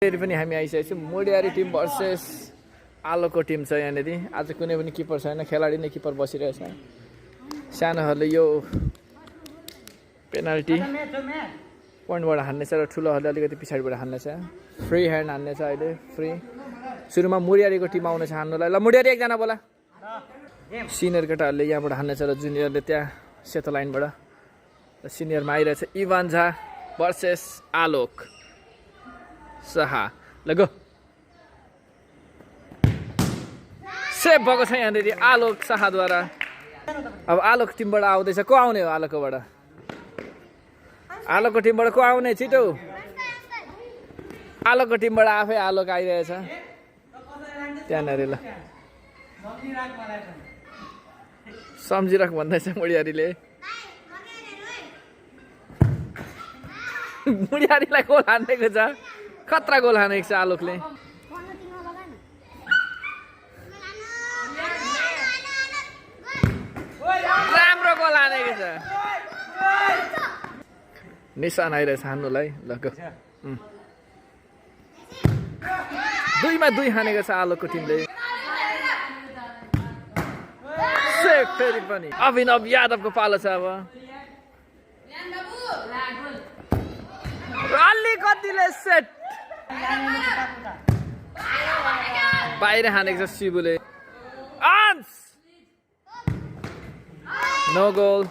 फेरि पनि हामी आइसकेको छौँ मुडियारी टिम भर्सेस आलोको टिम छ यहाँनिर। आज कुनै पनि किपर छैन, खेलाडी नै किपर बसिरहेछ। सानोहरूले यो पेनाल्टी पोइन्टबाट हान्नेछ र ठुलोहरूले अलिकति पछाडिबाट हान्नेछ। फ्री ह्यान्ड हान्नेछ अहिले, फ्री। सुरुमा मुडियारीको टिम आउनेछ हान्नुलाई। ल मुडियारी एकजना बोला। सिनियर केटाहरूले यहाँबाट हान्नेछ र जुनियरले त्यहाँ सेतो लाइनबाट। र सिनियरमा आइरहेछ इभान झा भर्सेस आलोक शाह। ल गो। सेभ भएको छ यहाँनिर आलोक शाहद्वारा। अब आलोक टिमबाट आउँदैछ। को आउने हो आलोकबाट? आलोकको टिमबाट को आउने? छिटो। आलोकको टिमबाट आफै आलोक आइरहेछ त्यहाँनिर। ल सम्झिराख भन्दैछ मुडियारीले। मुडियारीलाई गोल हानेको छ, खतरा गोल हानेको छ आलोकले। राम्रो गोल हानेको छ। निशान आइरहेछ हान्नुलाई। ल गो। 2मा 2 हानेको छ आलोकको टिमले। सेभ फेरि पनि अभिनव यादवको पालो छ। अब अलिकतिले सेट बाहिर हानेको छ शिवुले। आन्स नो गोल।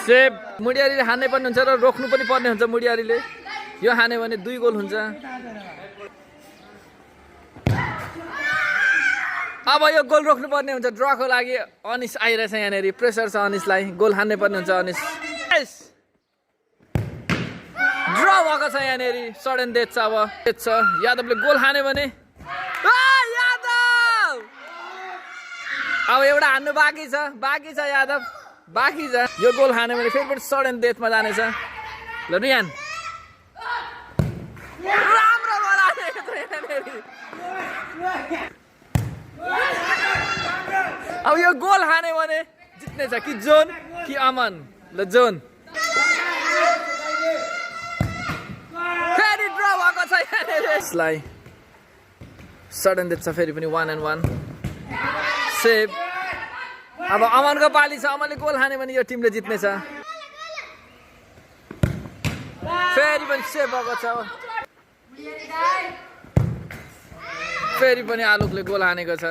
सेभ। मुडियारीले हान्नै पर्ने हुन्छ र रोक्नु पनि पर्ने हुन्छ मुडियारीले। यो हान्यो भने 2 गोल हुन्छ। अब यो गोल रोक्नु पर्ने हुन्छ। ड्रको लागि अनिस आइरहेछ यहाँनिर। प्रेसर छ अनिसलाई। गोल हान्नै पर्ने हुन्छ अनिस। ड्र भएको छ यहाँनिर। सडन डेथ छ। अब डेथ छ। यादवले गोल हान्यो भने यादव। अब एउटा हान्नु बाँकी छ। बाँकी छ यादव, बाँकी छ। यो गोल हान्यो भने फेरि पनि सडन डेथमा जानेछ। ल रियान राम्रो गोल हानेको छ यहाँनिर। अब यो गोल हान्यो भने जित्नेछ कि जोन कि अमन। ल जोन। फेरि ड्र भएको छ यसलाई। सडन डेथ छ फेरि पनि 1-1। सेभ। अब अमनको पाली छ। अमनले गोल हान्यो भने यो टिमले जित्नेछ। फेरि पनि सेभ भएको छ। फेरि पनि आलोकले गोल हानेको छ।